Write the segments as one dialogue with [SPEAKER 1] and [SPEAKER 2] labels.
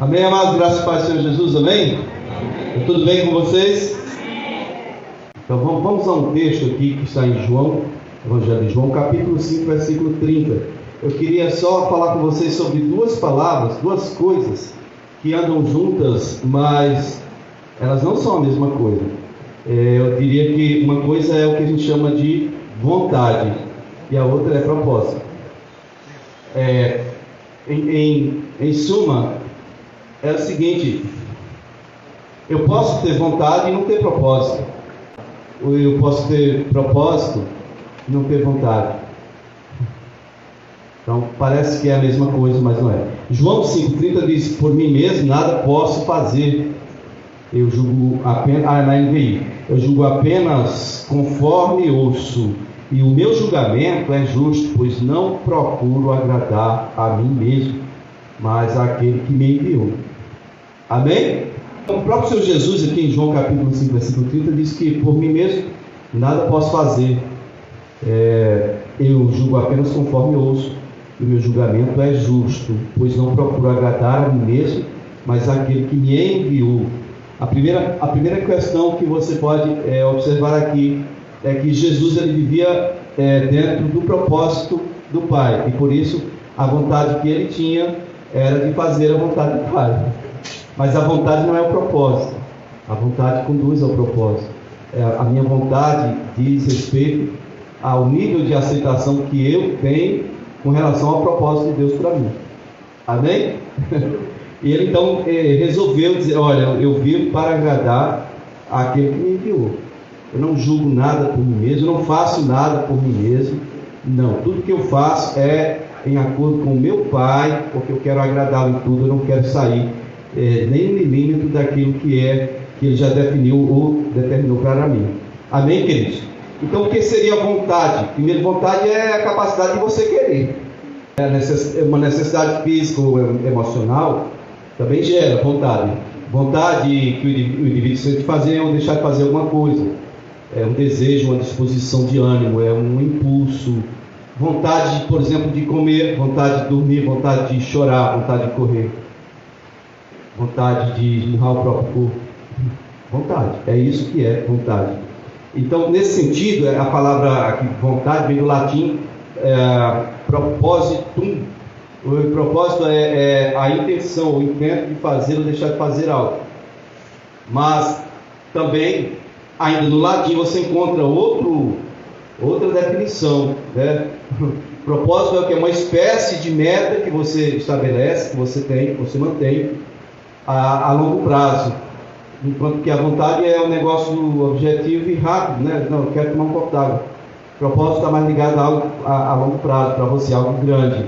[SPEAKER 1] Amém, amados? Graças e paz do Senhor Jesus, amém? Tudo bem com vocês? Então vamos a um texto aqui que está em João, Evangelho de João, capítulo 5, versículo 30. Eu queria só falar com vocês sobre duas palavras, duas coisas que andam juntas, mas elas não são a mesma coisa. Eu diria que uma coisa é o que a gente chama de vontade e a outra é propósito. Em suma, é o seguinte: eu posso ter vontade e não ter propósito, ou eu posso ter propósito e não ter vontade. Então parece que é a mesma coisa, mas não é. João 5,30 diz: por mim mesmo nada posso fazer, eu julgo apenas, na NVI, eu julgo apenas conforme ouço, e o meu julgamento é justo, pois não procuro agradar a mim mesmo, mas àquele que me enviou. Amém? Então, o próprio Senhor Jesus, aqui em João capítulo 5, versículo 30, diz que por mim mesmo nada posso fazer, eu julgo apenas conforme ouço, e o meu julgamento é justo, pois não procuro agradar a mim mesmo, mas àquele que me enviou. A primeira questão que você pode observar aqui é que Jesus ele vivia dentro do propósito do Pai, e por isso a vontade que ele tinha era de fazer a vontade do Pai. Mas a vontade não é o propósito, a vontade conduz ao propósito. A minha vontade diz respeito ao nível de aceitação que eu tenho com relação ao propósito de Deus para mim. Amém? E ele então resolveu dizer: olha, eu vivo para agradar àquele que me enviou. Eu não julgo nada por mim mesmo, eu não faço nada por mim mesmo. Não, tudo que eu faço é em acordo com o meu Pai, porque eu quero agradá-lo em tudo, eu não quero sair nem um milímetro daquilo que ele já definiu ou determinou para mim. Amém, queridos? Então, o que seria a vontade? Primeiro, vontade é a capacidade de você querer. Uma necessidade física ou emocional também gera vontade. Vontade que o indivíduo sente fazer ou deixar de fazer alguma coisa. É um desejo, uma disposição de ânimo, é um impulso. Vontade, por exemplo, de comer, vontade de dormir, vontade de chorar, vontade de correr, vontade de esmurrar o próprio corpo. Vontade, é isso que é vontade. Então, nesse sentido, a palavra aqui, vontade, vem do latim propositum. O propósito é a intenção, o intento de fazer ou deixar de fazer algo. Mas também, ainda no latim, você encontra outra definição, né? Propósito é o que? É uma espécie de meta que você estabelece, que você tem, que você mantém a longo prazo. Enquanto que a vontade é um negócio objetivo e rápido, né? Não, eu quero tomar um copo d'água. O propósito está mais ligado a algo a longo prazo, para você, algo grande.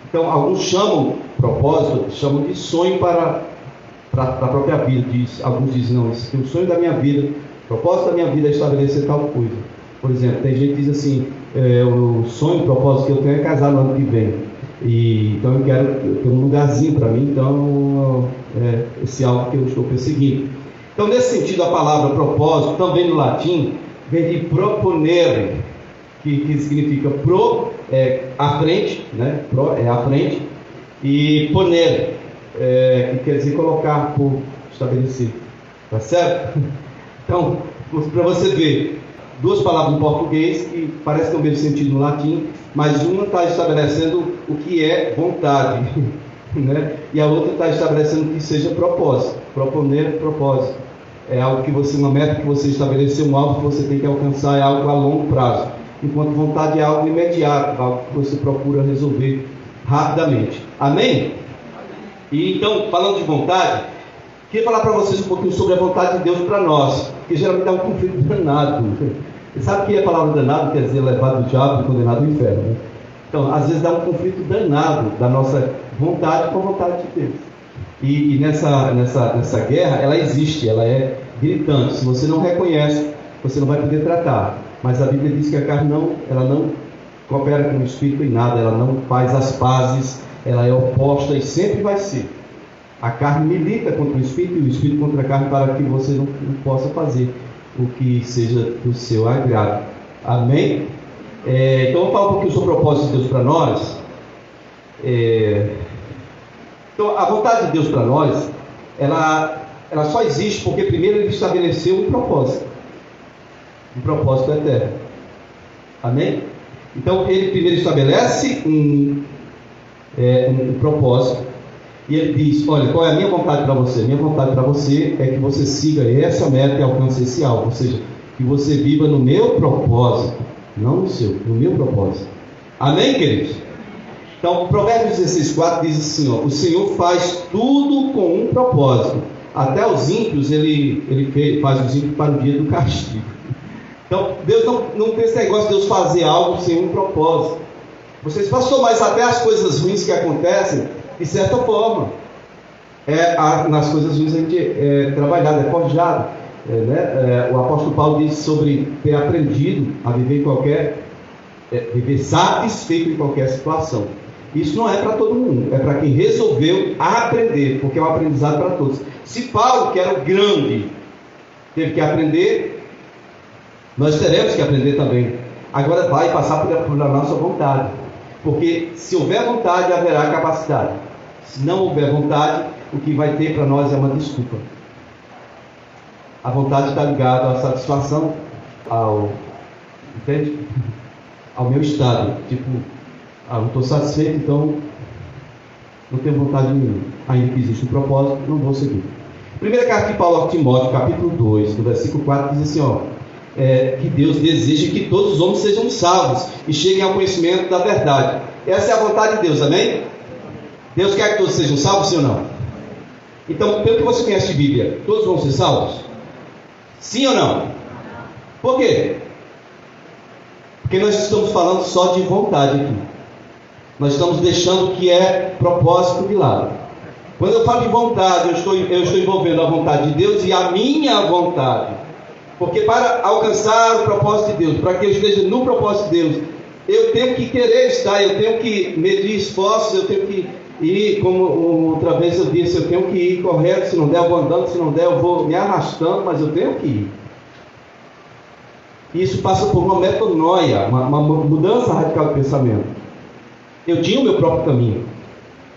[SPEAKER 1] Então, alguns chamam propósito, chamam de sonho para a própria vida. Alguns dizem: não, esse é o sonho da minha vida, o propósito da minha vida é estabelecer tal coisa. Por exemplo, tem gente que diz assim: o sonho, o propósito que eu tenho é casar no ano que vem. Então eu quero ter um lugarzinho para mim, então esse é algo que eu estou perseguindo. Então, nesse sentido, a palavra propósito, também no latim, vem de proponere, que significa à frente, né? Pro é à frente, e ponere, que quer dizer colocar, por estabelecer. Tá certo? Então, para você ver, duas palavras em português que parecem ter o mesmo sentido no latim, mas uma está estabelecendo o que é vontade, né? E a outra está estabelecendo que seja propósito. Proponer, propósito. É algo que uma meta que você estabeleceu, um alvo que você tem que alcançar, é algo a longo prazo. Enquanto vontade é algo imediato, algo que você procura resolver rapidamente. Amém? E então, falando de vontade, queria falar para vocês um pouquinho sobre a vontade de Deus para nós, porque geralmente dá um conflito danado. Você sabe que a palavra danado quer dizer levado do diabo e condenado ao inferno, né? Então, às vezes dá um conflito danado da nossa vontade com a vontade de Deus. E nessa guerra, ela existe, ela é gritante. Se você não reconhece, você não vai poder tratar. Mas a Bíblia diz que a carne ela não coopera com o Espírito em nada, ela não faz as pazes, ela é oposta e sempre vai ser. A carne milita contra o Espírito e o Espírito contra a carne, para que você não possa fazer o que seja do seu agrado. Amém? Então vamos falar um pouquinho sobre o propósito de Deus para nós. Então, a vontade de Deus para nós, ela só existe porque primeiro Ele estabeleceu um propósito eterno. Amém? Então, Ele primeiro estabelece um propósito, e Ele diz: olha, qual é a minha vontade para você? Minha vontade para você é que você siga essa meta e alcance esse alvo, ou seja, que você viva no meu propósito, não no seu, no meu propósito. Amém, queridos? Então, Provérbios 16:4 diz assim: ó, o Senhor faz tudo com um propósito, até os ímpios ele faz os ímpios para o dia do castigo. Então, Deus não tem esse negócio de Deus fazer algo sem um propósito. Vocês, pastor, mas até as coisas ruins que acontecem, de certa forma, nas coisas ruins a gente é trabalhado, é forjado. O apóstolo Paulo diz sobre ter aprendido a viver viver satisfeito em qualquer situação. Isso não é para todo mundo, é para quem resolveu aprender, porque é um aprendizado para todos. Se Paulo, que era o grande, teve que aprender, nós teremos que aprender também. Agora vai passar por nossa vontade, porque se houver vontade, haverá capacidade. Se não houver vontade, o que vai ter para nós é uma desculpa. A vontade está ligada à satisfação, entende? Ao meu estado, tipo, não estou satisfeito, então não tenho vontade nenhuma. Ainda que existe um propósito, não vou seguir. Primeira carta de Paulo aos Timóteo, capítulo 2, no versículo 4, diz assim, que Deus deseja que todos os homens sejam salvos e cheguem ao conhecimento da verdade. Essa é a vontade de Deus, amém? Deus quer que todos sejam salvos, sim ou não? Então, pelo que você conhece de Bíblia, todos vão ser salvos? Sim ou não? Por quê? Porque nós estamos falando só de vontade aqui. Nós estamos deixando o que é propósito de lado. Quando eu falo de vontade, eu estou envolvendo a vontade de Deus e a minha vontade. Porque para alcançar o propósito de Deus, para que eu esteja no propósito de Deus, eu tenho que querer estar, eu tenho que medir esforços, eu tenho que ir, como outra vez eu disse, eu tenho que ir correndo, se não der eu vou andando, se não der eu vou me arrastando, mas eu tenho que ir. Isso passa por uma metanoia, uma mudança radical de pensamento. Eu tinha o meu próprio caminho,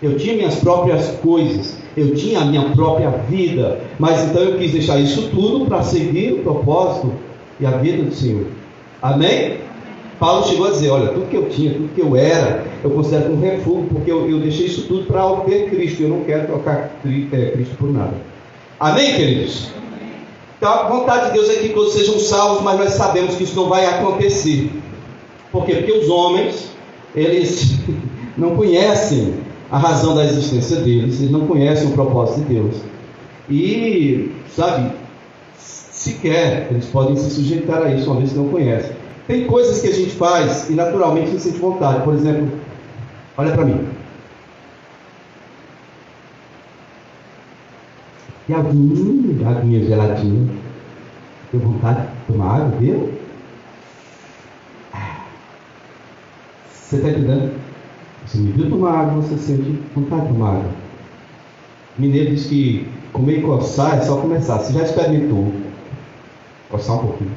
[SPEAKER 1] eu tinha minhas próprias coisas, eu tinha a minha própria vida, mas então eu quis deixar isso tudo para seguir o propósito e a vida do Senhor. Amém? Paulo chegou a dizer, olha, tudo que eu tinha, tudo que eu era, eu considero um refúgio, porque eu deixei isso tudo para obter Cristo, eu não quero trocar Cristo por nada. Amém, queridos? Então a vontade de Deus é que todos sejam salvos, mas nós sabemos que isso não vai acontecer. Por quê? Porque os homens, eles não conhecem a razão da existência deles, eles não conhecem o propósito de Deus. E, sequer eles podem se sujeitar a isso, uma vez que não conhecem. Tem coisas que a gente faz e naturalmente não sente vontade. Por exemplo, olha para mim. E aguinha geladinha. Deu vontade de tomar água, viu? Você está entendendo? Você me viu tomar água, você sente vontade de tomar água. Mineiro diz que comer e coçar é só começar. Você já experimentou coçar um pouquinho?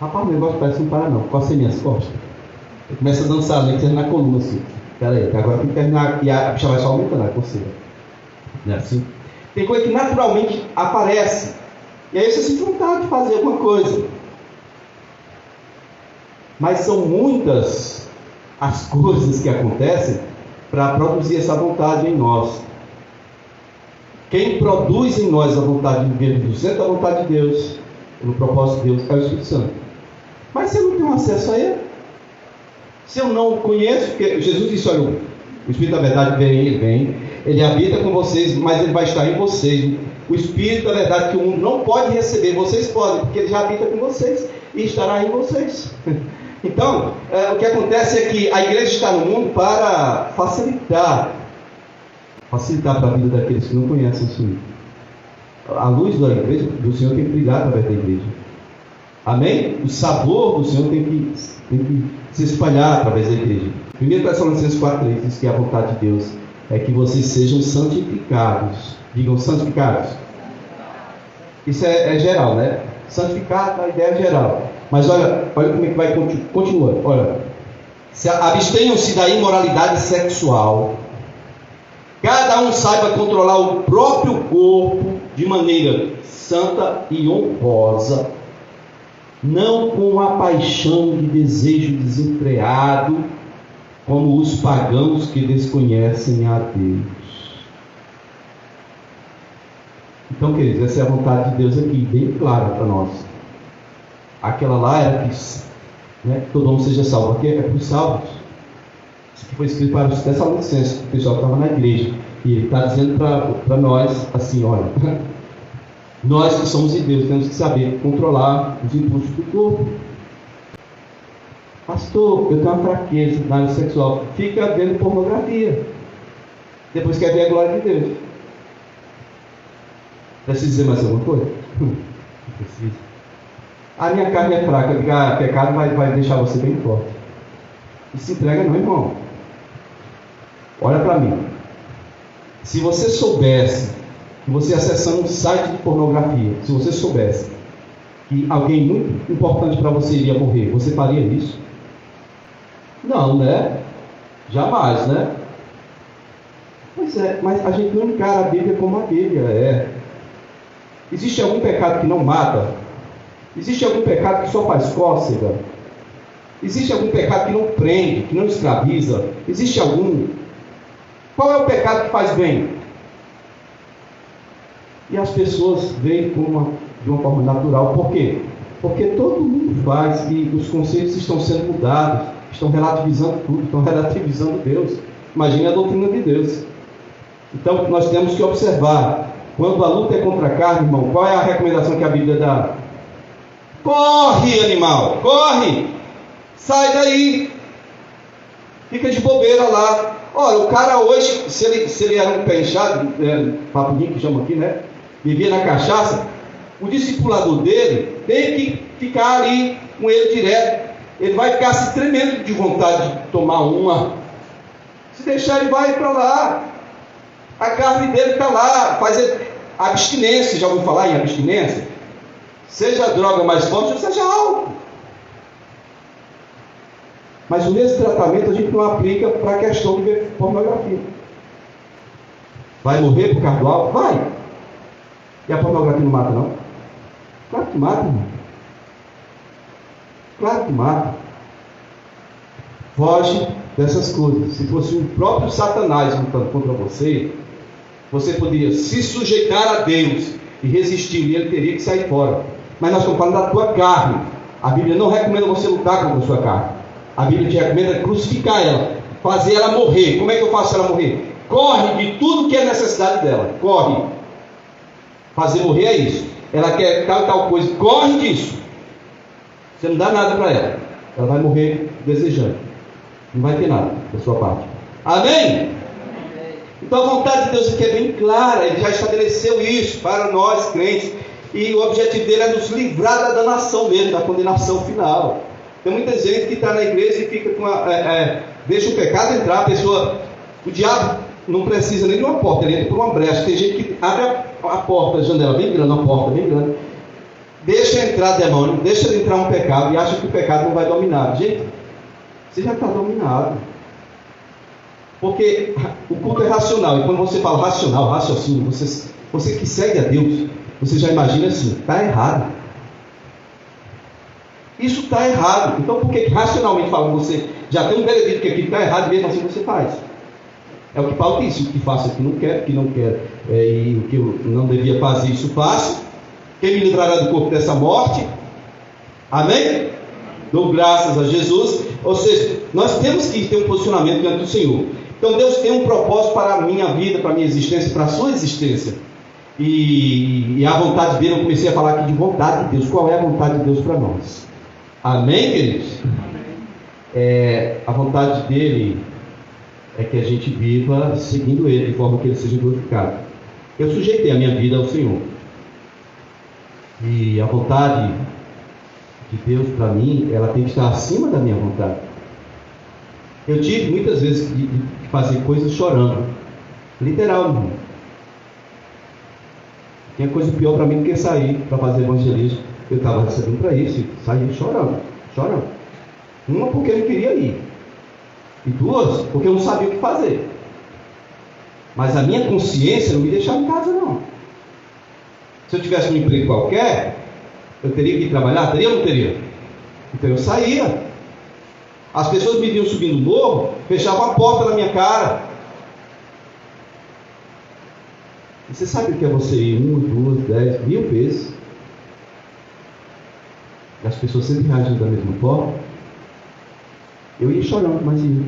[SPEAKER 1] Rapaz, o negócio parece que não para não. Coça minhas costas. Eu começo a dançar, nem que seja na coluna assim. Pera aí, que agora tem que terminar. E a bicha vai só aumentando a coceira. Não é assim? Tem coisa que naturalmente aparece. E aí você sente vontade de fazer alguma coisa. Mas são muitas as coisas que acontecem para produzir essa vontade em nós. Quem produz em nós a vontade de viver do centro da vontade de Deus, no propósito de Deus, é o Espírito Santo. Mas se eu não tenho acesso a Ele, se eu não conheço, porque Jesus disse, olha, o Espírito da verdade vem, ele habita com vocês, mas ele vai estar em vocês. O Espírito da verdade que o mundo não pode receber, vocês podem, porque ele já habita com vocês e estará em vocês. Então, o que acontece é que a igreja está no mundo para facilitar para a vida daqueles que não conhecem o Senhor. A luz da igreja, do Senhor tem que brilhar através da igreja. Amém? O sabor do Senhor tem que se espalhar através da igreja. 1 Tessalonicenses 4:3 diz que a vontade de Deus é que vocês sejam santificados. Digam santificados. Isso é geral, né? Santificado, a ideia é geral. Mas olha como é que vai continuando. Olha, abstenham-se da imoralidade sexual. Cada um saiba controlar o próprio corpo de maneira santa e honrosa, não com a paixão de desejo desenfreado, como os pagãos que desconhecem a Deus. Então, queridos, essa é a vontade de Deus aqui, bem clara para nós. Aquela lá era que todo mundo seja salvo. Aqui é para os salvos. Isso aqui foi escrito para os Tessalonicenses, o pessoal que estava na igreja. E ele está dizendo para nós assim: olha, nós que somos de Deus temos que saber controlar os impulsos do corpo. Pastor, eu tenho uma fraqueza na área sexual. Fica vendo pornografia. Depois quer ver a glória de Deus. Precisa dizer mais alguma coisa? Não precisa. A minha carne é fraca, o pecado vai deixar você bem forte. Não se entrega não, irmão. Olha para mim. Se você soubesse que você acessando um site de pornografia, se você soubesse que alguém muito importante para você iria morrer, você faria isso? Não, né? Jamais, né? Pois é, mas a gente não encara a Bíblia como a Bíblia é. Existe algum pecado que não mata? Existe algum pecado que só faz cócega? Existe algum pecado que não prende, que não escraviza? Existe algum? Qual é o pecado que faz bem? E as pessoas veem de uma forma natural. Por quê? Porque todo mundo faz e os conceitos estão sendo mudados, estão relativizando tudo, estão relativizando Deus. Imagine a doutrina de Deus. Então nós temos que observar. Quando a luta é contra a carne, irmão, qual é a recomendação que a Bíblia dá? Corre, animal, corre! Sai daí! Fica de bobeira lá. Olha, o cara hoje, se ele era um pé inchado, papudinho que chama aqui, né? Vivia na cachaça, o discipulador dele tem que ficar ali com ele direto. Ele vai ficar se tremendo de vontade de tomar uma. Se deixar, ele vai para lá. A carne dele está lá, faz abstinência. Já ouviu falar em abstinência? Seja a droga mais forte ou seja álcool. Mas o mesmo tratamento a gente não aplica para a questão de ver pornografia. Vai morrer por causa do álcool? Vai. E a pornografia não mata, não? Claro que mata, irmão. Claro que mata. Foge dessas coisas. Se fosse o próprio Satanás lutando contra você, você poderia se sujeitar a Deus e resistir, e ele teria que sair fora. Mas nós estamos falando da tua carne. A Bíblia não recomenda você lutar contra a sua carne. A Bíblia te recomenda crucificar ela, fazer ela morrer. Como é que eu faço ela morrer? Corre de tudo que é necessidade dela. Corre. Fazer morrer é isso. Ela quer tal coisa, corre disso. Você não dá nada para ela. Ela vai morrer desejando. Não vai ter nada da sua parte. Amém? Então a vontade de Deus aqui é bem clara. Ele já estabeleceu isso para nós crentes. E o objetivo dele é nos livrar da danação mesmo, da condenação final. Tem muita gente que está na igreja e fica com deixa o pecado entrar. A pessoa, o diabo não precisa nem de uma porta, ele entra por uma brecha. Tem gente que abre a porta, a janela bem grande, uma porta bem grande, deixa entrar demônio, deixa entrar um pecado e acha que o pecado não vai dominar. Gente, você já está dominado. Porque o culto é racional. E quando você fala racional, raciocínio, você que segue a Deus, você já imagina assim, está errado. Isso está errado. Então por que racionalmente falando você já tem um veredito que aquilo está errado, mesmo assim você faz? É o que Paulo disse: o que faço aqui não quero, o que não quero e o que eu não devia fazer, isso faço. Quem me livrará do corpo dessa morte? Amém? Dou graças a Jesus. Ou seja, nós temos que ter um posicionamento diante do Senhor. Então Deus tem um propósito para a minha vida, para a minha existência, para a sua existência. E a vontade dele, eu comecei a falar aqui de vontade de Deus. Qual é a vontade de Deus para nós? Amém, queridos? A vontade dele é que a gente viva seguindo ele, de forma que ele seja glorificado. Eu sujeitei a minha vida ao Senhor. E a vontade de Deus para mim, ela tem que estar acima da minha vontade. Eu tive muitas vezes de fazer coisas chorando. Literal, irmão. Tinha coisa pior para mim do que sair para fazer evangelismo. Eu estava recebendo para isso e saí chorando. Uma porque eu não queria ir. E duas porque eu não sabia o que fazer. Mas a minha consciência não me deixava em casa, não. Se eu tivesse um emprego qualquer, eu teria que ir trabalhar? Teria ou não teria? Então eu saía. As pessoas me viam subindo o morro, fechavam a porta na minha cara. E você sabe o que é você ir 1, 2, 10, 1000 vezes? E as pessoas sempre reagindo da mesma forma. Eu ia chorando, mas ia.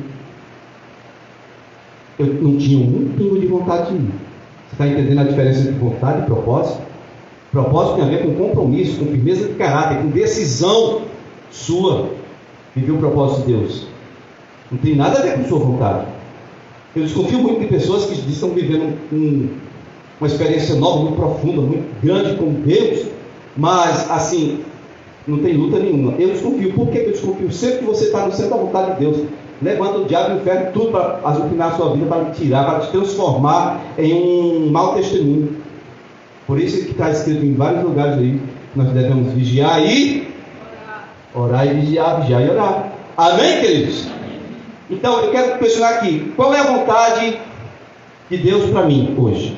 [SPEAKER 1] Eu não tinha um pingo de vontade de ir. Você está entendendo a diferença entre vontade e propósito? Propósito tem a ver com compromisso, com firmeza de caráter, com decisão sua. Viver o propósito de Deus. Não tem nada a ver com sua vontade. Eu desconfio muito de pessoas que estão vivendo uma experiência nova, muito profunda, muito grande com Deus, mas assim, não tem luta nenhuma. Eu desconfio. Por que eu desconfio? Sempre que você está no centro da vontade de Deus, levanta o diabo e o inferno, tudo para azucrinar a sua vida, para te tirar, para te transformar em um mau testemunho. Por isso que está escrito em vários lugares aí, que nós devemos vigiar e orar e vigiar, vigiar e orar. Amém, queridos? Então, eu quero questionar aqui, qual é a vontade de Deus para mim hoje?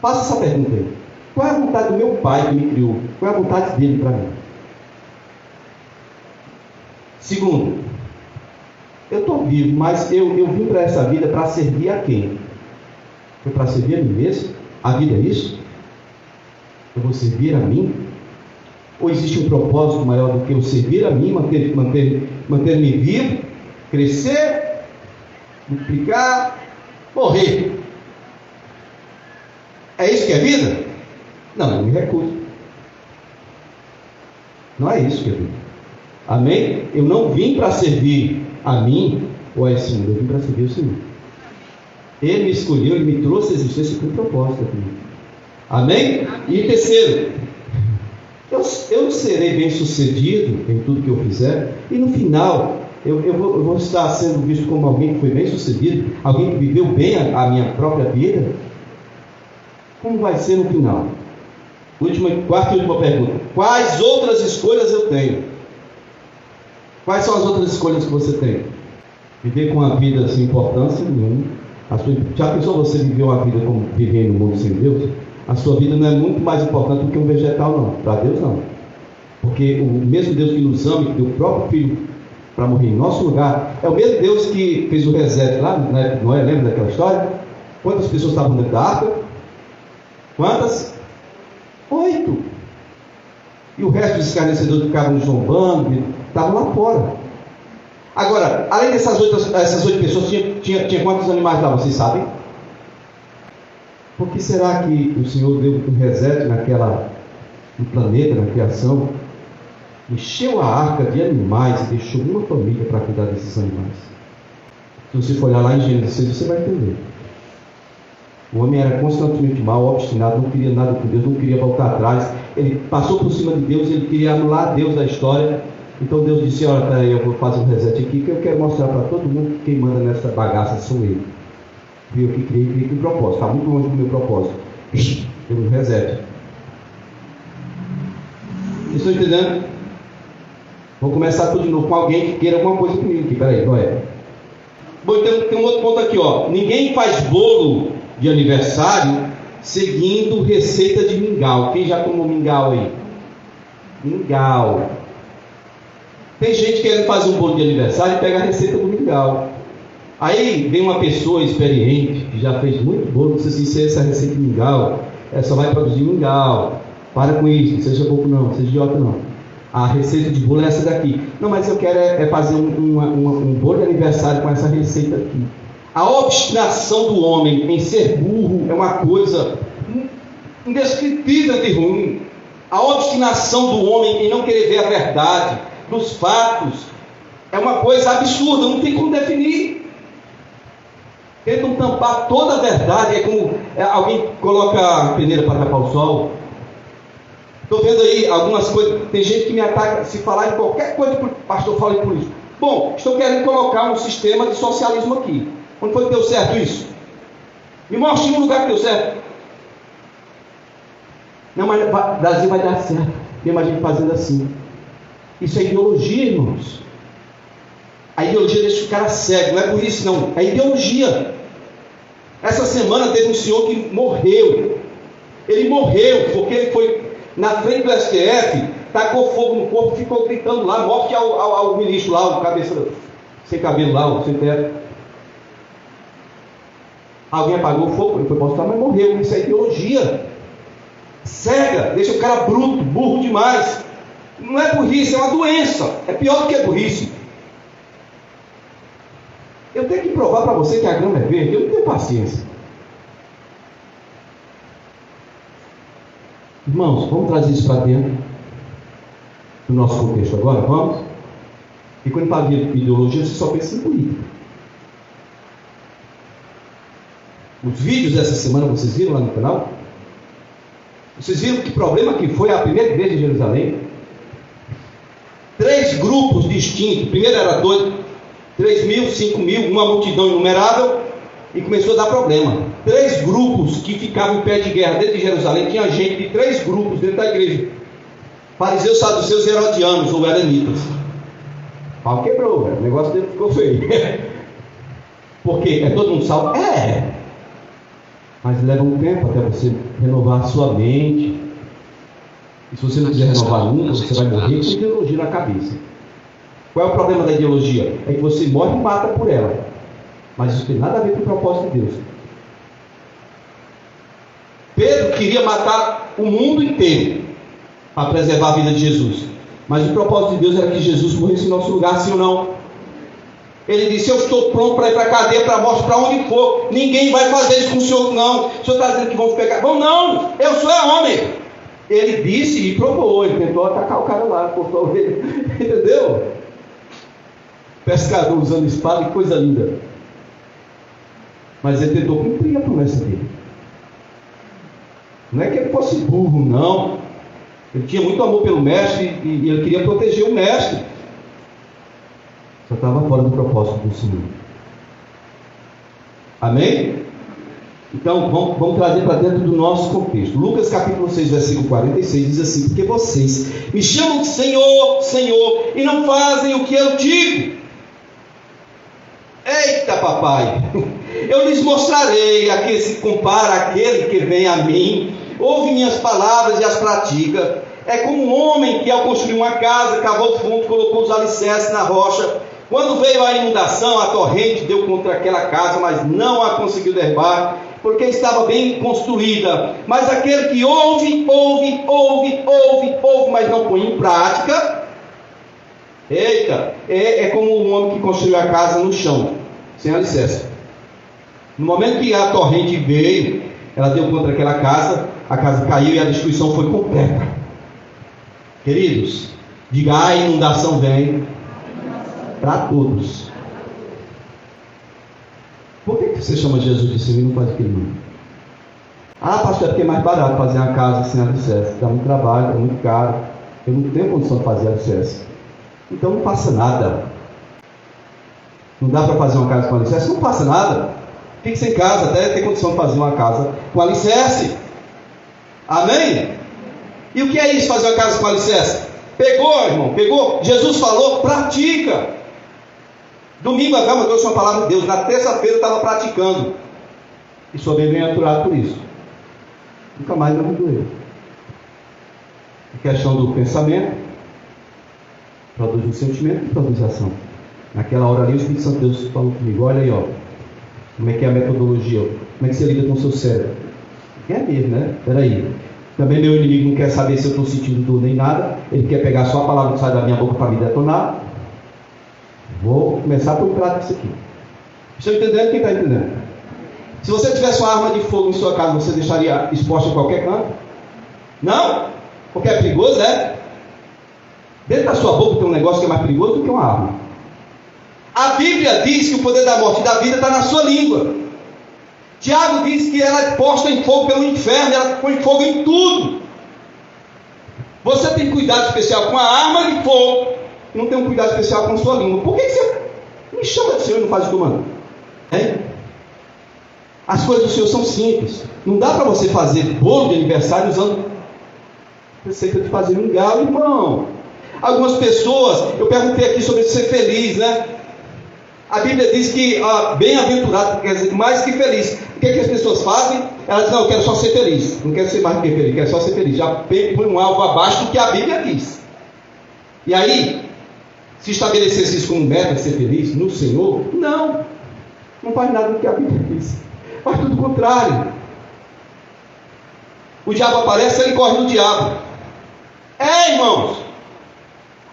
[SPEAKER 1] Faça essa pergunta aí. Qual é a vontade do meu pai que me criou? Qual é a vontade dele para mim? Segundo, eu estou vivo, mas eu vim para essa vida para servir a quem? Foi para servir a mim mesmo? A vida é isso? Eu vou servir a mim? Ou existe um propósito maior do que eu servir a mim, manter-me vivo, crescer, multiplicar, morrer? É isso que é vida? Não, eu me recuso. Não é isso que é vida. Amém? Eu não vim para servir a mim ou a esse mundo, eu vim para servir o Senhor. Ele me escolheu, Ele me trouxe a existência com propósito aqui. Amém? E terceiro, eu serei bem sucedido em tudo que eu fizer, e no final eu vou estar sendo visto como alguém que foi bem sucedido, alguém que viveu bem a minha própria vida. Como vai ser no final? Quarta e última pergunta: quais outras escolhas eu tenho? Quais são as outras escolhas que você tem? Viver com a vida sem importância nenhuma. Já pensou você viver uma vida como viver no mundo sem Deus? A sua vida não é muito mais importante do que um vegetal, não. Para Deus, não. Porque o mesmo Deus que nos ama, que deu o próprio Filho para morrer em nosso lugar, é o mesmo Deus que fez o reset lá, né? Noé, lembra daquela história? Quantas pessoas estavam dentro da arca? Quantas? 8. E o resto dos escarnecedores ficavam zombando, estavam lá fora. Agora, além dessas 8 pessoas, tinha quantos animais lá, vocês sabem? Por que será que o Senhor deu um reset no planeta, na criação, encheu a arca de animais e deixou uma família para cuidar desses animais? Se você for olhar lá em Gênesis 6, você vai entender. O homem era constantemente mau, obstinado, não queria nada com Deus, não queria voltar atrás. Ele passou por cima de Deus, ele queria anular Deus da história. Então Deus disse: olha, peraí, eu vou fazer um reset aqui, que eu quero mostrar para todo mundo que quem manda nessa bagaça sou eu. Eu que criei com propósito, está muito longe do meu propósito. Deu um reset. Estão entendendo? Vou começar tudo de novo com alguém que queira alguma coisa comigo aqui. Peraí, não é? Bom, então tem um outro ponto aqui, ó. Ninguém faz bolo de aniversário seguindo receita de mingau. Quem já tomou mingau aí? Mingau. Tem gente querendo fazer um bolo de aniversário e pega a receita do mingau. Aí vem uma pessoa experiente que já fez muito bolo, diz assim: se essa receita de mingau, só vai produzir mingau. Para com isso, não seja bobo não, não seja idiota não. A receita de bolo é essa daqui. Não, mas eu quero fazer um bolo de aniversário com essa receita aqui. A obstinação do homem em ser burro é uma coisa indescritível de ruim. A obstinação do homem em não querer ver a verdade dos fatos é uma coisa absurda, não tem como definir. Tentam tampar toda a verdade. É como alguém coloca a peneira para tapar o sol. Estou vendo aí algumas coisas. Tem gente que me ataca se falar em qualquer coisa. Pastor, fala em política. Bom, estou querendo colocar um sistema de socialismo aqui. Onde foi que deu certo isso? Me mostre um lugar que deu certo. Não, mas o Brasil vai dar certo. Tem mais gente fazendo assim. Isso é ideologia, irmãos. A ideologia deixa o cara cego. Não é por isso, não. É ideologia. Essa semana teve um senhor que morreu. Ele morreu porque ele foi na frente do STF, tacou fogo no corpo, ficou gritando lá, morte ao ministro lá, o cabeça sem cabelo lá, o sem teto. Alguém apagou o fogo, ele foi para o hospital, mas morreu. Isso é ideologia cega, deixa o cara bruto, burro demais. Não é burrice, é uma doença. É pior do que burrice. Eu tenho que provar para você que a grama é verde. Eu não tenho paciência. Irmãos, vamos trazer isso para dentro do nosso contexto agora, vamos? E quando fala de ideologia, você só pensa em política. Os vídeos dessa semana, vocês viram lá no canal? Vocês viram que problema que foi a primeira igreja de Jerusalém? 3 grupos distintos. Primeiro era 2, 3 mil, 5 mil, uma multidão inumerável, e começou a dar problema. 3 grupos que ficavam em pé de guerra dentro de Jerusalém. Tinha gente de 3 grupos dentro da igreja: fariseus, saduceus e herodianos, ou heremitas. O pau quebrou, o negócio dele ficou feio. Por quê? É todo mundo salvo? É. Mas leva um tempo até você renovar a sua mente. E se você não quiser renovar nunca, você vai morrer com ideologia na cabeça. Qual é o problema da ideologia? É que você morre e mata por ela. Mas isso tem nada a ver com o propósito de Deus. Pedro queria matar o mundo inteiro para preservar a vida de Jesus. Mas o propósito de Deus era que Jesus morresse em nosso lugar, sim ou não? Ele disse: eu estou pronto para ir para a cadeia, para a morte, para onde for. Ninguém vai fazer isso com o senhor, não. O senhor está dizendo que vão te pegar? Vão não, eu sou homem. Ele disse e provou. Ele tentou atacar o cara lá, cortou a orelha. Entendeu? Pescador usando espada, que coisa linda. Mas ele tentou cumprir a promessa dele. Não é que ele fosse burro, não. Ele tinha muito amor pelo mestre e ele queria proteger o mestre. Só estava fora do propósito do Senhor. Amém? Então, vamos trazer para dentro do nosso contexto. Lucas capítulo 6, versículo 46 diz assim: porque vocês me chamam de Senhor, Senhor, e não fazem o que eu digo. Eita, papai! Eu lhes mostrarei a que se compara aquele que vem a mim, ouve minhas palavras e as pratica. É como um homem que, ao construir uma casa, cavou fundo, colocou os alicerces na rocha. Quando veio a inundação, a torrente deu contra aquela casa, mas não a conseguiu derrubar, porque estava bem construída. Mas aquele que ouve, mas não põe em prática, eita, é como um homem que construiu a casa no chão, sem alicerce. No momento que a torrente veio, ela deu contra aquela casa, a casa caiu e a destruição foi completa. Queridos, diga: a inundação vem para todos. Por que você chama Jesus de Senhor e não faz o que ele manda? Ah, pastor, é porque é mais barato fazer uma casa sem alicerce. Dá muito trabalho, é muito caro. Eu não tenho condição de fazer alicerce. Então não faça nada. Não dá para fazer uma casa com alicerce? Não faça nada. Fique sem casa, até ter condição de fazer uma casa com alicerce. Amém? E o que é isso, fazer uma casa com alicerce? Pegou, irmão, pegou? Jesus falou, pratica. Domingo a Gama trouxe uma palavra de Deus. Na terça-feira eu estava praticando. E sou bem-aventurado por isso. Nunca mais me doeu. A questão do pensamento produz um sentimento e produz ação. Naquela hora ali o Espírito Santo de Deus falou comigo: olha aí, ó, como é que é a metodologia, como é que você lida com o seu cérebro. É mesmo, né? Peraí. Também meu inimigo não quer saber se eu estou sentindo dor nem nada. Ele quer pegar só a palavra que sai da minha boca para me detonar. Vou começar por prática isso aqui. Estão entendendo? Quem está entendendo? Se você tivesse uma arma de fogo em sua casa, você deixaria exposta em qualquer canto? Não? Porque é perigoso, é? Dentro da sua boca tem um negócio que é mais perigoso do que uma arma. A Bíblia diz que o poder da morte e da vida está na sua língua. Tiago diz que ela é posta em fogo pelo inferno, ela põe fogo em tudo. Você tem cuidado especial com a arma de fogo, não tem um cuidado especial com a sua língua. Por que você me chama de Senhor e não faz o que eu mando? As coisas do Senhor são simples. Não dá para você fazer bolo de aniversário usando receita de fazer um galo, irmão. Algumas pessoas, eu perguntei aqui sobre ser feliz, né? A Bíblia diz que bem-aventurado quer dizer mais que feliz. O que as pessoas fazem? Elas dizem, não, eu quero só ser feliz. Não quero ser mais do que feliz, quero só ser feliz. Já põe um alvo abaixo do que a Bíblia diz. E aí, se estabelecesse isso como meta, ser feliz no Senhor, não faz nada do que a Bíblia diz. Faz tudo o contrário. O diabo aparece, ele corre do diabo. Irmãos,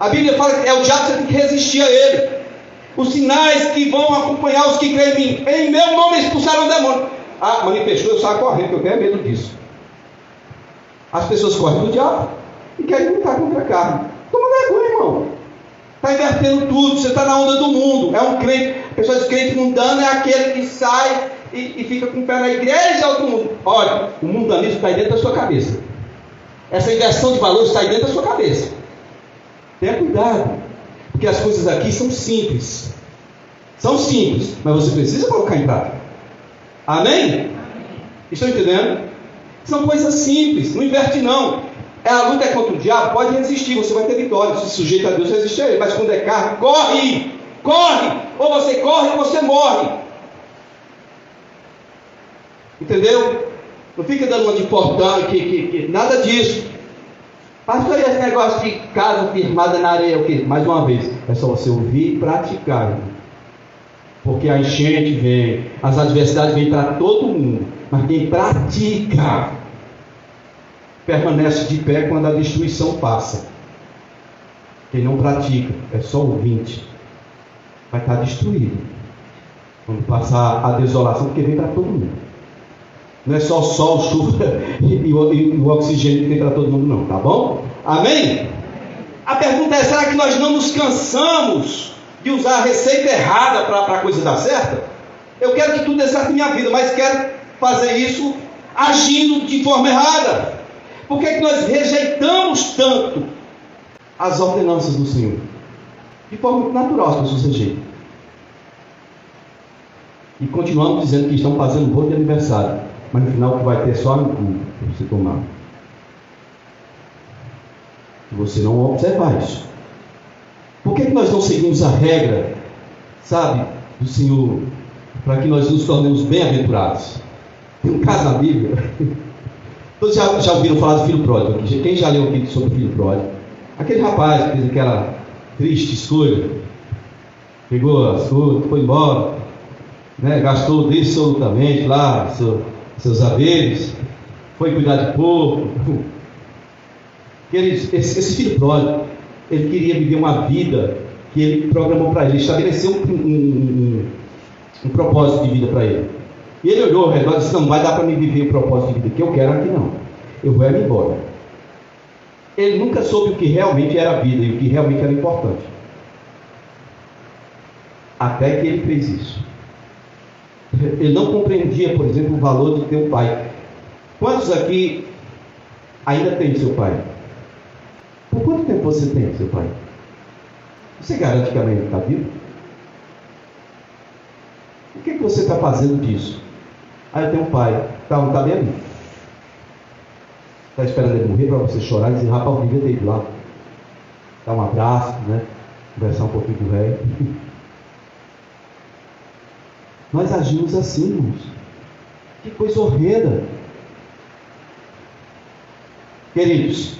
[SPEAKER 1] a Bíblia fala que é o diabo, você tem que resistir a ele. Os sinais que vão acompanhar os que creem em mim. Em meu nome expulsaram o demônio. Manifestou, eu saio correndo, porque eu tenho medo disso. As pessoas correm do diabo e querem lutar contra a carne. Toma vergonha, irmão. Está invertendo tudo, você está na onda do mundo. É um crente, a pessoa diz crente mundano é aquele que sai e fica com o pé na igreja e outro mundo. Olha, o mundanismo está aí dentro da sua cabeça. Essa inversão de valores está aí dentro da sua cabeça. Tenha cuidado. Porque as coisas aqui são simples. São simples, mas você precisa colocar em prática. Amém? Estão entendendo? São coisas simples, não inverte não. A luta é contra o diabo, pode resistir, você vai ter vitória. Se sujeita a Deus, resiste a ele. Mas quando é carne, corre! Corre! Ou você corre ou você morre. Entendeu? Não fica dando uma de portão, nada disso. Pastor, esse negócio de casa firmada na areia, o quê? Mais uma vez, é só você ouvir e praticar. Porque a enchente vem, as adversidades vêm para todo mundo. Mas quem pratica, permanece de pé quando a destruição passa. Quem não pratica, é só ouvinte, vai estar destruído. Quando passar a desolação, porque vem para todo mundo. Não é só o sol, chuva e o oxigênio que tem para todo mundo não, tá bom? Amém? A pergunta é, será que nós não nos cansamos de usar a receita errada para a coisa dar certo? Eu quero que tudo dê certo na minha vida, mas quero fazer isso agindo de forma errada. Por que nós rejeitamos tanto as ordenanças do Senhor? De forma muito natural as pessoas rejeitam. E continuamos dizendo que estão fazendo bolo de aniversário. Mas no final que vai ter só no culto para você tomar. Se você não observar isso. Por que nós não seguimos a regra, sabe, do Senhor, para que nós nos tornemos bem-aventurados? Tem um caso na Bíblia. Todos já ouviram falar do filho pródigo aqui? Quem já leu aqui sobre o filho pródigo? Aquele rapaz que fez aquela triste escolha, pegou as coisas, foi embora, né, gastou dissolutamente lá seus haveres, foi cuidar de porco. Esse filho pródigo, ele queria viver uma vida que ele programou para ele, estabeleceu um propósito de vida para ele. E ele olhou ao redor e disse, não vai dar para mim viver o propósito de vida que eu quero aqui não, eu vou ir embora. Ele nunca soube o que realmente era a vida e o que realmente era importante, até que ele fez isso. Ele não compreendia, por exemplo, o valor de ter um pai. Quantos aqui ainda tem seu pai? Por quanto tempo você tem seu pai? Você garante que amanhã está vivo? O que você está fazendo disso? Eu tenho um pai, não está bem ali. Está esperando ele morrer para você chorar e dizer, rapaz, eu devia ter ido lá. Dar um abraço, né? Conversar um pouquinho com o velho. Nós agimos assim, irmãos. Que coisa horrenda. Queridos,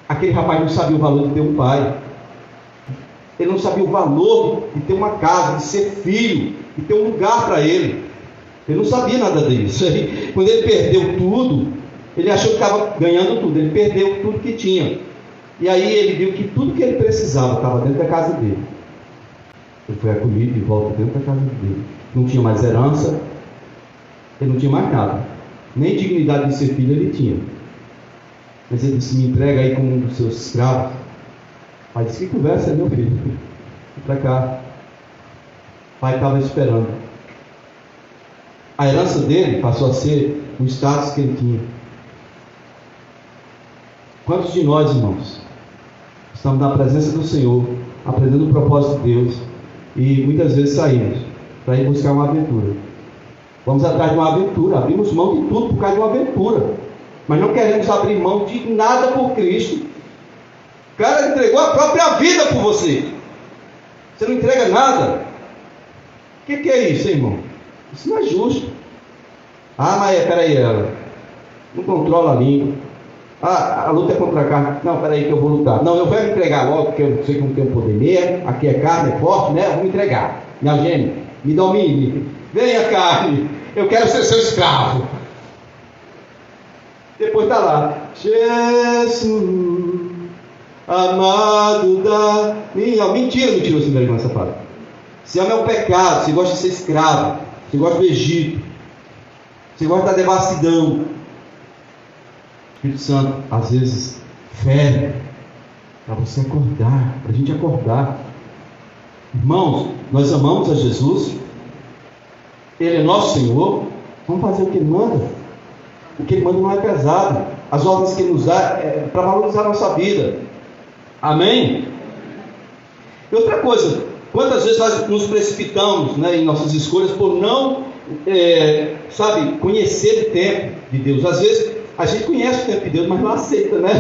[SPEAKER 1] aquele rapaz não sabia o valor de ter um pai. Ele não sabia o valor de ter uma casa, de ser filho, de ter um lugar para ele. Ele não sabia nada disso. Quando ele perdeu tudo, ele achou que estava ganhando tudo. Ele perdeu tudo que tinha. E aí ele viu que tudo que ele precisava estava dentro da casa dele. Ele foi acolhido de volta dentro da casa dele. Não tinha mais herança, ele não tinha mais nada. Nem dignidade de ser filho ele tinha. Mas ele disse, me entrega aí como um dos seus escravos. Pai disse, que conversa é, meu filho? Vem para cá. O pai estava esperando. A herança dele passou a ser o status que ele tinha. Quantos de nós, irmãos, estamos na presença do Senhor, aprendendo o propósito de Deus, e muitas vezes saímos para ir buscar uma aventura? Vamos atrás de uma aventura, abrimos mão de tudo por causa de uma aventura, mas não queremos abrir mão de nada por Cristo. O cara entregou a própria vida por você. Você não entrega nada. que é isso, irmão? Isso não é justo. Ah, mas peraí, não controla a língua. Ah, a luta é contra a carne. Não, peraí que eu vou lutar. Não, eu vou me entregar logo, porque eu sei que não tenho poder mesmo. Aqui é carne, é forte, né? Eu vou me entregar. Me algeme, me domine. Venha, carne, eu quero ser seu escravo. Depois está lá, Jesus, amado da minha... Mentira, mentiroso, sem vergonha, safado. Se ama é o pecado, se gosta de ser escravo, se gosta do Egito, se gosta da devassidão. Espírito Santo, às vezes, fere para você acordar, para a gente acordar. Irmãos, nós amamos a Jesus, Ele é nosso Senhor, vamos fazer o que Ele manda. O que Ele manda não é pesado. As ordens que Ele nos dá é para valorizar a nossa vida. Amém? E outra coisa, quantas vezes nós nos precipitamos, né, em nossas escolhas por não, conhecer o tempo de Deus. Às vezes a gente conhece o tempo de Deus, mas não aceita, né?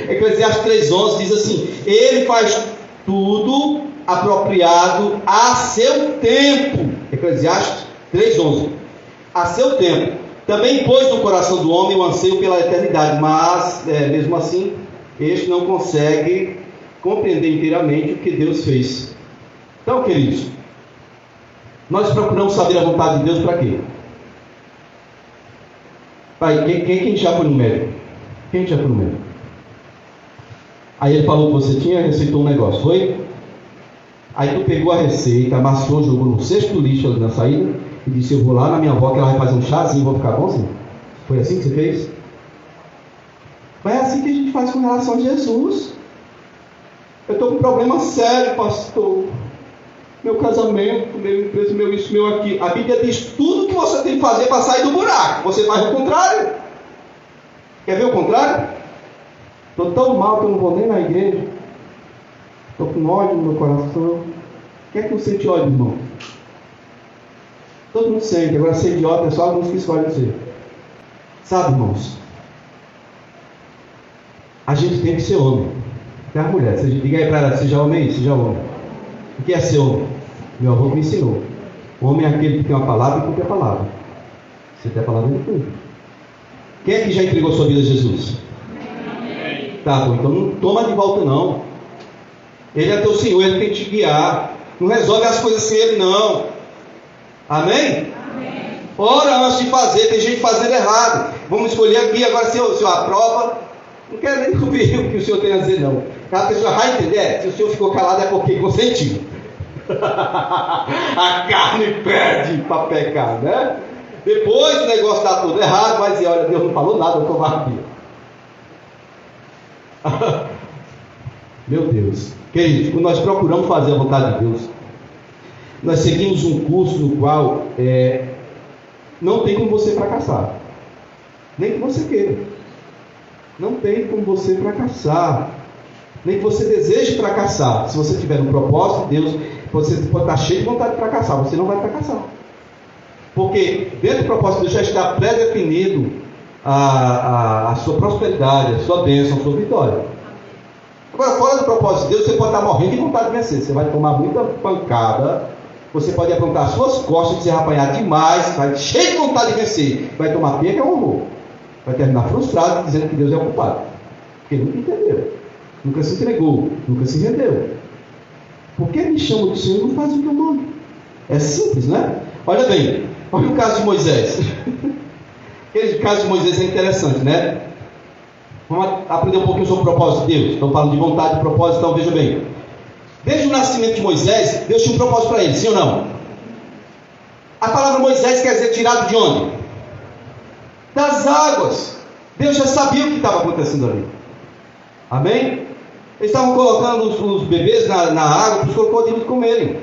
[SPEAKER 1] Eclesiastes 3:11 diz assim: Ele faz tudo apropriado a seu tempo. Eclesiastes 3:11. A seu tempo. Também pôs no coração do homem o anseio pela eternidade, mas, mesmo assim, este não consegue compreender inteiramente o que Deus fez. Então, queridos, nós procuramos saber a vontade de Deus para quê? Pai, quem já foi no médico? Quem já foi no médico? Aí ele falou que você tinha, receitou um negócio, foi? Aí tu pegou a receita, amassou, jogou no cesto do lixo ali na saída e disse: eu vou lá na minha avó que ela vai fazer um chazinho, vou ficar bonzinho. Foi assim que você fez? Mas é assim que a gente faz com relação a Jesus. Eu estou com um problema sério, pastor. Meu casamento, meu empresa, meu isso, meu aqui. A Bíblia diz tudo que você tem que fazer para sair do buraco. Você faz o contrário. Quer ver o contrário? Estou tão mal que eu não vou nem na igreja. Estou com ódio no meu coração. Quem é que não sente ódio, irmão? Todo mundo sente. Agora, ser idiota é só alguns que escolhem ser. Sabe, irmãos? A gente tem que ser homem. Até a mulher. Diga aí para ela: seja homem, seja homem. O que é ser homem? Meu avô me ensinou. O homem é aquele que tem uma palavra e cumpre a palavra. Se tem a palavra, ele cumpre. Quem é que já entregou sua vida a Jesus? Amém. Tá bom, então não toma de volta não. Ele é teu Senhor, Ele tem que te guiar. Não resolve as coisas sem Ele não. Amém? Amém. Ora antes de fazer, tem gente fazendo errado. Vamos escolher aqui, agora se eu aprova. Não quero nem ouvir o que o senhor tem a dizer não. A pessoa vai entender. Se o senhor ficou calado é porque consentiu. A carne perde para pecar, né? Depois o negócio está todo errado, mas e olha, Deus não falou nada, eu covardia. Meu Deus. Queridos, quando nós procuramos fazer a vontade de Deus, nós seguimos um curso no qual não tem como você fracassar. Nem que você queira. Não tem como você fracassar. Nem que você deseje fracassar. Se você tiver um propósito de Deus, você pode estar cheio de vontade de fracassar. Você não vai fracassar. Porque dentro do propósito de Deus já está pré-definido a sua prosperidade, a sua bênção, a sua vitória. Agora, fora do propósito de Deus, você pode estar morrendo de vontade de vencer. Você vai tomar muita pancada. Você pode aprontar as suas costas, se apanhar demais, vai cheio de vontade de vencer. Vai tomar pia, que é um horror. Vai terminar frustrado, dizendo que Deus é o culpado. Porque nunca entendeu. Nunca se entregou. Nunca se rendeu. Por que me chama do Senhor e não faz o que eu mando? É simples, né? Olha bem. Olha o caso de Moisés. Aquele caso de Moisés é interessante, né? Vamos aprender um pouquinho sobre o propósito de Deus. Estão falando de vontade e propósito, então veja bem. Desde o nascimento de Moisés, Deus tinha um propósito para ele, sim ou não? A palavra Moisés quer dizer tirado de onde? Das águas. Deus já sabia o que estava acontecendo ali. Amém? Eles estavam colocando os bebês na água para os crocodilos comerem.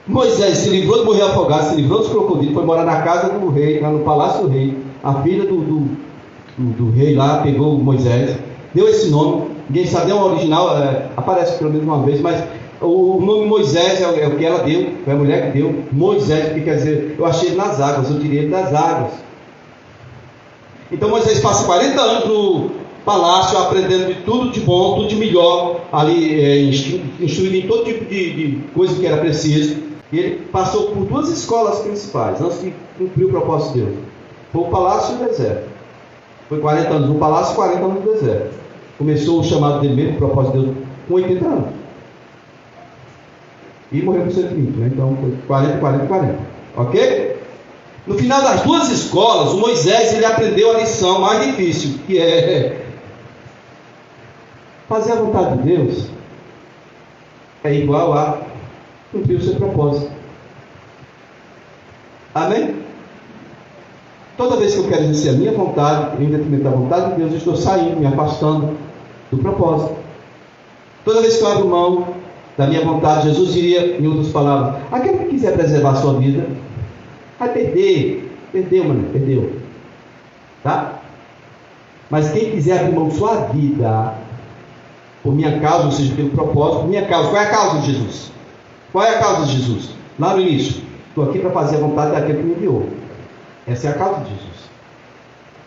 [SPEAKER 1] Moisés se livrou de morrer afogado, se livrou dos crocodilos, foi morar na casa do rei, no palácio do rei. A filha do rei lá pegou Moisés, deu esse nome. Ninguém sabe, o original aparece pelo menos uma vez, mas o nome Moisés é o que ela deu, foi a mulher que deu. Moisés, que quer dizer, eu achei ele nas águas, eu tirei ele das águas. Então Moisés passa 40 anos no palácio, aprendendo de tudo de bom, tudo de melhor, ali instruído em todo tipo de coisa que era preciso. E ele passou por duas escolas principais, antes de cumprir o propósito de Deus. Foi o palácio e o deserto. Foi 40 anos no palácio e 40 anos no deserto. Começou o chamado dele mesmo, o propósito de Deus, com 80 anos. E morreu com 120, né? Então foi 40, 40, 40. Ok? No final das duas escolas, o Moisés ele aprendeu a lição mais difícil, que é fazer a vontade de Deus é igual a cumprir o seu propósito. Amém? Toda vez que eu quero exercer a minha vontade, em detrimento da vontade de Deus, eu estou saindo, me afastando do propósito. Toda vez que eu abro mão da minha vontade, Jesus diria, em outras palavras, aquele que quiser preservar a sua vida, vai perder. Perdeu, mano, perdeu. Tá? Mas quem quiser abrir mão de sua vida, por minha causa, ou seja, pelo propósito, por minha causa. Qual é a causa de Jesus? Qual é a causa de Jesus? Lá no início, estou aqui para fazer a vontade daquele que me enviou. Essa é a causa de Jesus.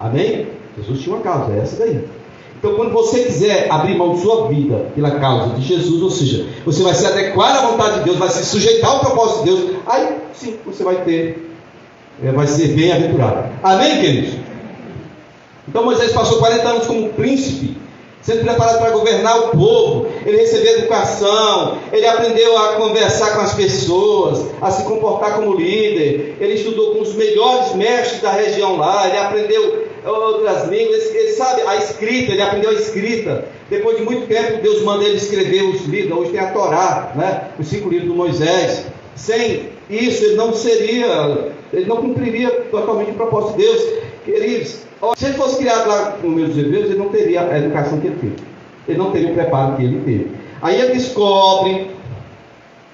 [SPEAKER 1] Amém? Jesus tinha uma causa, é essa daí. Então, quando você quiser abrir mão de sua vida pela causa de Jesus, ou seja, você vai se adequar à vontade de Deus, vai se sujeitar ao propósito de Deus, aí sim, você vai ter, vai ser bem-aventurado. Amém, queridos? Então, Moisés passou 40 anos como príncipe, sendo preparado para governar o povo. Ele recebeu educação, ele aprendeu a conversar com as pessoas, a se comportar como líder. Ele estudou com os melhores mestres da região lá, ele aprendeu outras línguas, ele sabe a escrita, ele aprendeu a escrita. Depois de muito tempo, Deus manda ele escrever os livros. Hoje tem a Torá, né? Os 5 livros do Moisés. Sem isso, ele não cumpriria totalmente o propósito de Deus. Queridos, se ele fosse criado lá no meio dos hebreus, ele não teria a educação que ele teve. Ele não teria o preparo que ele teve. Aí ele descobre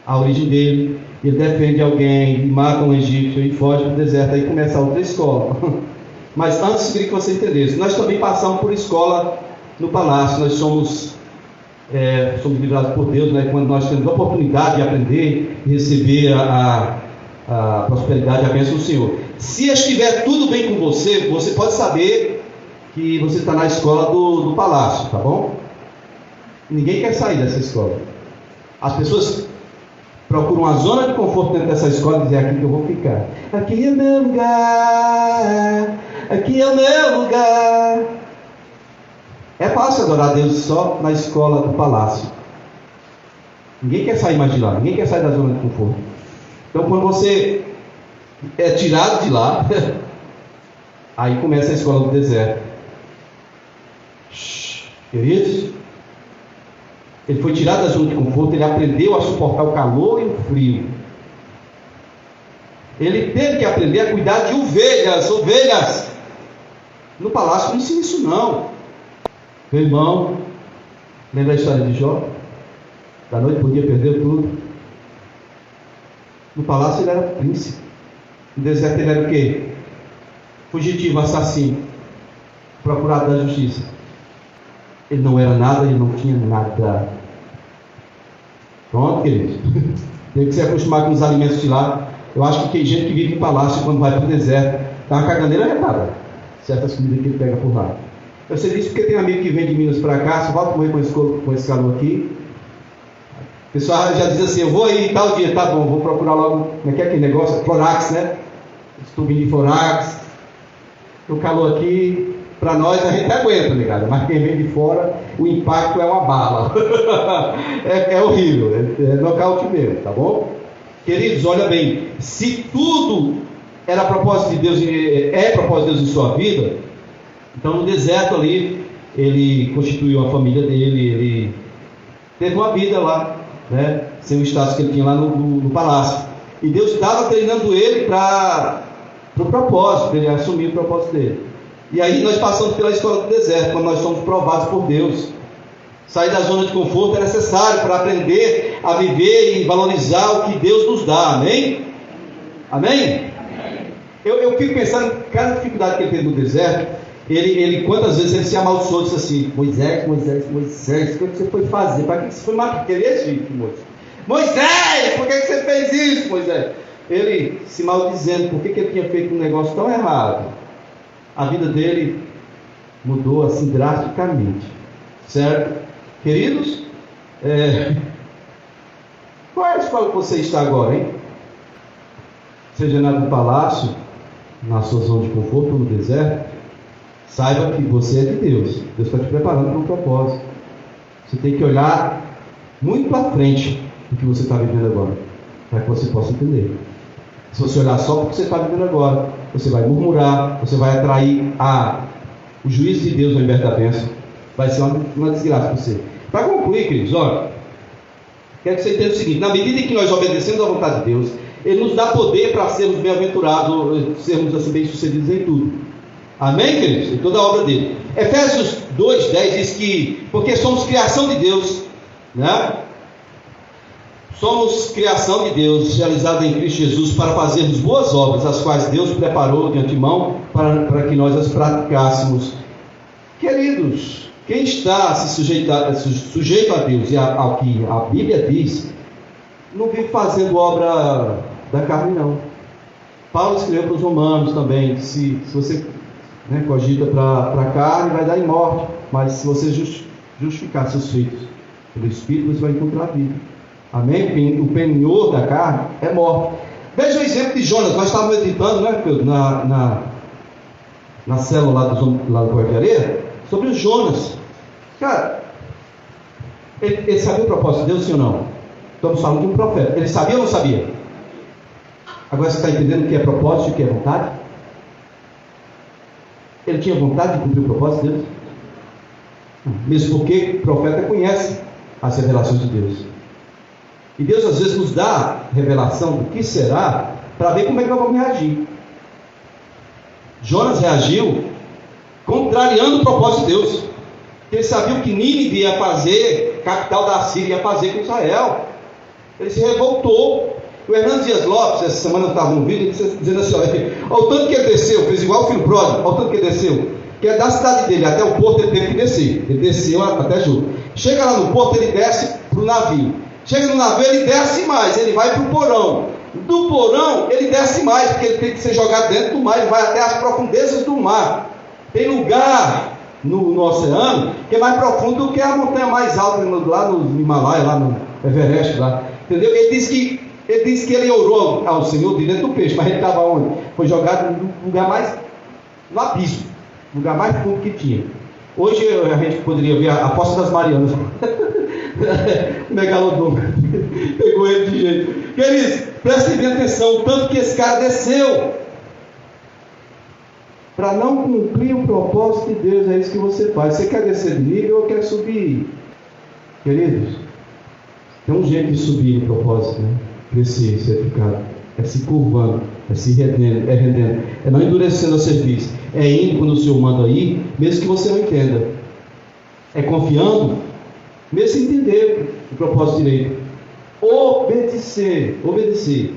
[SPEAKER 1] a origem dele, ele defende alguém, mata um egípcio e foge para o deserto. Aí começa a outra escola. Mas antes, queria que você entendesse, nós também passamos por escola no palácio. Nós somos livrados por Deus, né? Quando nós temos a oportunidade de aprender e receber a prosperidade, a bênção do Senhor. Se estiver tudo bem com você, você pode saber que você está na escola do palácio, tá bom? Ninguém quer sair dessa escola. As pessoas procuram uma zona de conforto dentro dessa escola e dizem, aqui que eu vou ficar. Aqui é meu lugar, aqui é o meu lugar. É fácil adorar a Deus só na escola do palácio. Ninguém quer sair mais de lá, ninguém quer sair da zona de conforto. Então, quando você é tirado de lá, aí começa a escola do deserto. Queridos, ele foi tirado da zona de conforto, ele aprendeu a suportar o calor e o frio. Ele teve que aprender a cuidar de ovelhas. No palácio não ensina isso não. Meu irmão, lembra a história de Jó? Da noite por dia perdeu tudo. No palácio ele era príncipe. No deserto ele era o quê? Fugitivo, assassino, procurador da justiça. Ele não era nada, ele não tinha nada. Pronto, queridos. Tem que se acostumar com os alimentos de lá. Eu acho que tem gente que vive em palácio quando vai para o deserto, dá uma caganeira retada. Certas comidas que ele pega por lá. Eu sei disso porque tem um amigo que vem de Minas para cá, só volta morrer com esse calor aqui. O pessoal já diz assim, eu vou aí tal dia, tá bom, vou procurar logo, como é que é aquele negócio? Florax, né? Os tubinhos de Florax. O calor aqui, para nós a gente aguenta, ligado? Mas quem vem de fora, o impacto é uma bala. é horrível, é nocaute mesmo, tá bom? Queridos, olha bem, se tudo era propósito de Deus, é propósito de Deus em sua vida, então no deserto ali, ele constituiu a família dele, ele teve uma vida lá, né? Sem o status que ele tinha lá no palácio. E Deus estava treinando ele para o propósito, ele assumir o propósito dele. E aí nós passamos pela escola do deserto, quando nós somos provados por Deus. Sair da zona de conforto é necessário para aprender a viver e valorizar o que Deus nos dá, amém? Amém? Eu fico pensando em cada dificuldade que ele teve no deserto. Ele quantas vezes ele se amaldiçoou, disse assim, Moisés, o que você foi fazer? Para que você foi matar? Queria Egito, Moisés, por que você fez isso, Moisés? Ele se maldizendo, por que ele tinha feito um negócio tão errado? A vida dele mudou assim drasticamente, certo? Queridos, qual é a escola que você está agora, hein? seja no palácio, na sua zona de conforto ou no deserto, saiba que você é de Deus. Deus está te preparando para um propósito. Você tem que olhar muito à frente do que você está vivendo agora, para que você possa entender. Se você olhar só para o que você está vivendo agora, você vai murmurar, você vai atrair o juízo de Deus ao invés da bênção. Vai ser uma desgraça para você. Para concluir, queridos, olha, quero que você entenda o seguinte: na medida em que nós obedecemos à vontade de Deus, Ele nos dá poder para sermos bem-aventurados, sermos assim bem-sucedidos em tudo. Amém, queridos? Em toda a obra dele. Efésios 2:10 diz que, porque somos criação de Deus, né? Somos criação de Deus, realizada em Cristo Jesus, para fazermos boas obras, as quais Deus preparou de antemão para que nós as praticássemos. Queridos, quem está sujeito a Deus e ao que a Bíblia diz, não vive fazendo obra da carne, não. Paulo escreveu para os romanos também: se você cogita para a carne, vai dar em morte, mas se você justificar seus feitos pelo Espírito, você vai encontrar a vida. Amém? O penhor da carne é morte. Veja o exemplo de Jonas. Nós estávamos meditando, na célula lá do Correio de Areia, sobre os Jonas. Cara, ele sabia o propósito de Deus, sim ou não? Estamos falando de um profeta. Ele sabia ou não sabia? Agora você está entendendo o que é propósito e o que é vontade? Ele tinha vontade de cumprir o propósito de Deus? Mesmo porque o profeta conhece as revelações de Deus. E Deus às vezes nos dá revelação do que será, para ver como é que nós vamos reagir. Jonas reagiu contrariando o propósito de Deus. Ele sabia o que Nínive ia fazer, capital da Síria, ia fazer com Israel. Ele se revoltou. O Hernando Dias Lopes, essa semana eu estava no vídeo, dizendo assim: olha o tanto que ele desceu, fez igual o filho pródigo, olha o tanto que ele desceu, que é da cidade dele até o porto, ele teve que descer. Ele desceu até Ju. Chega lá no porto, ele desce para o navio. Chega no navio, ele desce mais, ele vai para o porão. Do porão, ele desce mais, porque ele tem que ser jogado dentro do mar, ele vai até as profundezas do mar. Tem lugar no oceano que é mais profundo do que a montanha mais alta, lá no Himalaia, lá no Everest, lá. Entendeu? Ele disse que ele orou ao Senhor de dentro do peixe, mas ele estava onde? Foi jogado no lugar mais, no abismo, no lugar mais fundo que tinha. Hoje a gente poderia ver a Fossa das Marianas. O megalodon pegou ele de jeito. Queridos, prestem bem atenção: o tanto que esse cara desceu para não cumprir o propósito de Deus. É isso que você faz. Você quer descer de nível ou quer subir? Queridos, tem um jeito de subir no propósito, né? Crescer, ser edificado. É se curvando, é se rendendo, é não endurecendo a serviço, é indo quando o Senhor manda ir, mesmo que você não entenda, é confiando, mesmo sem entender o propósito direito. Obedecer.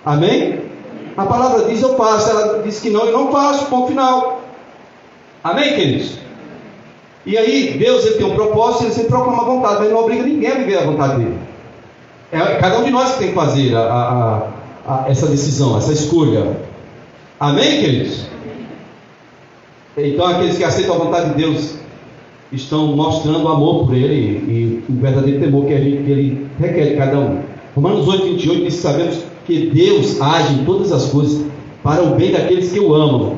[SPEAKER 1] Amém? A palavra diz: eu faço. Ela diz que não, eu não faço. Ponto final. Amém, queridos? E aí, Deus, ele tem um propósito, ele sempre proclama a vontade, mas ele não obriga ninguém a viver a vontade dele. É cada um de nós que tem que fazer essa decisão, essa escolha. Amém, queridos? Então, aqueles que aceitam a vontade de Deus estão mostrando amor por Ele e o verdadeiro temor que Ele requer de cada um. Romanos 8:28 diz que sabemos que Deus age em todas as coisas para o bem daqueles que o amam,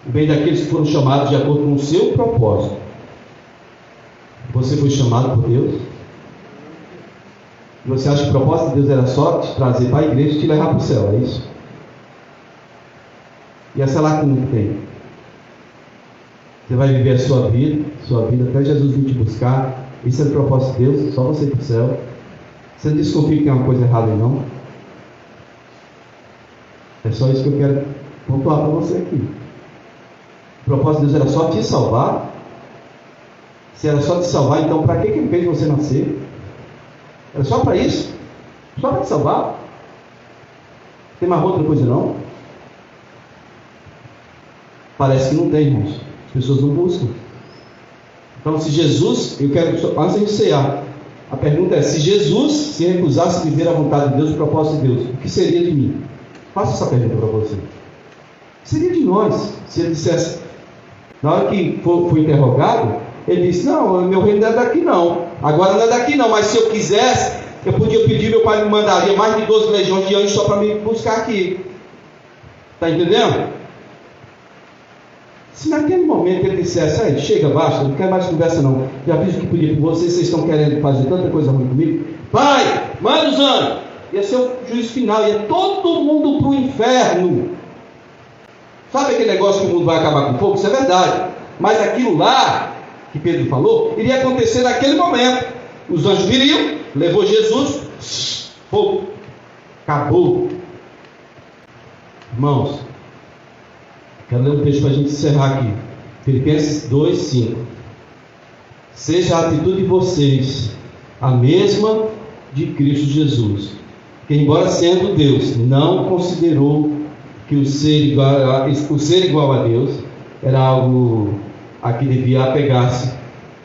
[SPEAKER 1] o bem daqueles que foram chamados de acordo com o seu propósito. Você foi chamado por Deus? E você acha que o propósito de Deus era só te trazer para a igreja e te levar para o céu? É isso? E essa lacuna que tem? Você vai viver a sua vida até Jesus vir te buscar. Isso é o propósito de Deus, só você ir para o céu. Você não desconfia que tem uma coisa errada aí, não? É só isso que eu quero pontuar para você aqui. O propósito de Deus era só te salvar. Se era só te salvar, então para que Ele fez você nascer? Era só para isso? Só para te salvar? Tem mais outra coisa não? Parece que não tem, irmãos. As pessoas não buscam. Então, se Jesus, antes de encerrar, a pergunta é: se Jesus se recusasse a viver a vontade de Deus, o propósito de Deus, o que seria de mim? Faça essa pergunta para você. O que seria de nós se ele dissesse, na hora que foi interrogado, ele disse: não, meu reino não é daqui não, agora não é daqui não, mas se eu quisesse Eu podia pedir, meu pai me mandaria mais de 12 legiões de anjos só para me buscar aqui. Está entendendo? Se naquele momento ele dissesse, aí, chega, basta, não quero mais conversa não, já fiz o que podia por vocês estão querendo fazer tanta coisa ruim comigo, pai, manda os anjos, ia ser o juízo final, ia todo mundo para o inferno. Sabe aquele negócio que o mundo vai acabar com fogo? Isso é verdade, mas aquilo lá, que Pedro falou, iria acontecer naquele momento. Os anjos viriam, levou Jesus, fogo, acabou. Irmãos, quero ler um texto para a gente encerrar aqui. Filipenses 2:5. Seja a atitude de vocês a mesma de Cristo Jesus, que embora sendo Deus, não considerou que o ser igual a Deus era algo a que devia apegar-se,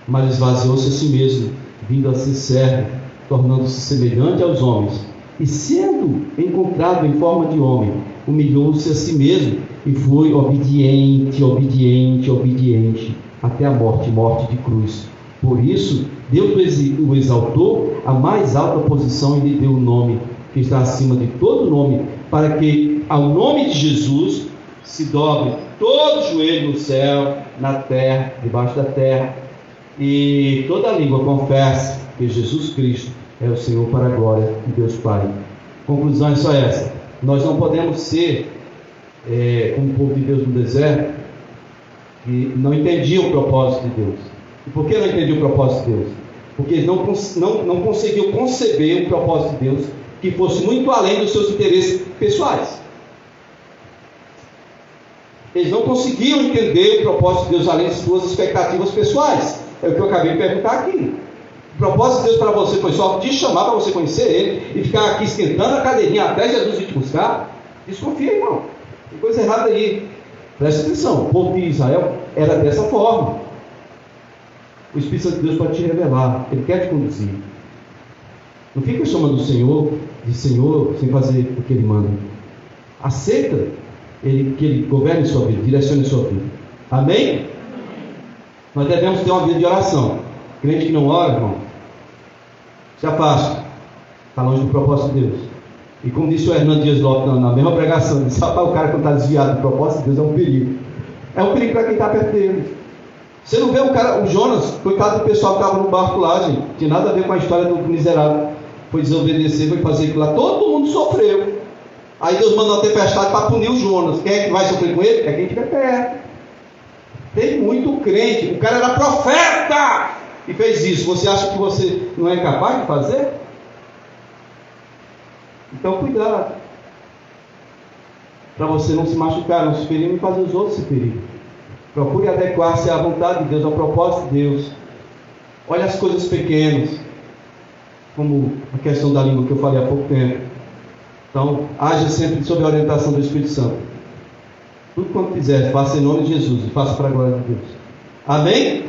[SPEAKER 1] mas esvaziou-se a si mesmo, vindo a ser servo, tornando-se semelhante aos homens, e sendo encontrado em forma de homem, humilhou-se a si mesmo e foi obediente até a morte de cruz. Por isso, Deus o exaltou à mais alta posição e lhe deu o nome que está acima de todo nome, para que ao nome de Jesus se dobre todo joelho no céu, na terra, debaixo da terra, e toda língua confesse que Jesus Cristo é o Senhor, para a glória de Deus Pai. Conclusão é só essa: nós não podemos ser como o povo de Deus no deserto, que não entendia o propósito de Deus. E por que não entendia o propósito de Deus? Porque eles não conseguiam conceber o propósito de Deus que fosse muito além dos seus interesses pessoais. Eles não conseguiam entender o propósito de Deus além de suas expectativas pessoais. É o que eu acabei de perguntar aqui. O propósito de Deus para você foi só te chamar para você conhecer Ele e ficar aqui esquentando a cadeirinha até Jesus vir te buscar? Desconfia, irmão. Tem coisa errada aí. Presta atenção. O povo de Israel era dessa forma. O Espírito Santo de Deus pode te revelar. Ele quer te conduzir. Não fica chamando o Senhor de Senhor sem fazer o que Ele manda. Aceita que Ele governe sua vida, direcione sua vida. Amém? Nós devemos ter uma vida de oração. Crente que não ora, irmão, se afasta. Está longe do propósito de Deus. E como disse o Hernando Dias Lopes na mesma pregação, disse: o cara quando está desviado do propósito de Deus é um perigo. É um perigo para quem está perto dele. Você não vê o Jonas, coitado do pessoal que estava no barco lá, gente. Não tinha nada a ver com a história do miserável. Foi desobedecer, foi fazer aquilo lá. Todo mundo sofreu. Aí Deus mandou uma tempestade para punir o Jonas. Quem é que vai sofrer com ele? É quem estiver perto. Tem muito crente. O cara era profeta e fez isso. Você acha que você não é capaz de fazer? Então cuidado, para você não se machucar, não se ferir, nem fazer os outros se ferir. Procure adequar-se à vontade de Deus, ao propósito de Deus. Olha as coisas pequenas, como a questão da língua que eu falei há pouco tempo. Então, haja sempre sob a orientação do Espírito Santo. Tudo quanto quiser, faça em nome de Jesus e faça para a glória de Deus. Amém?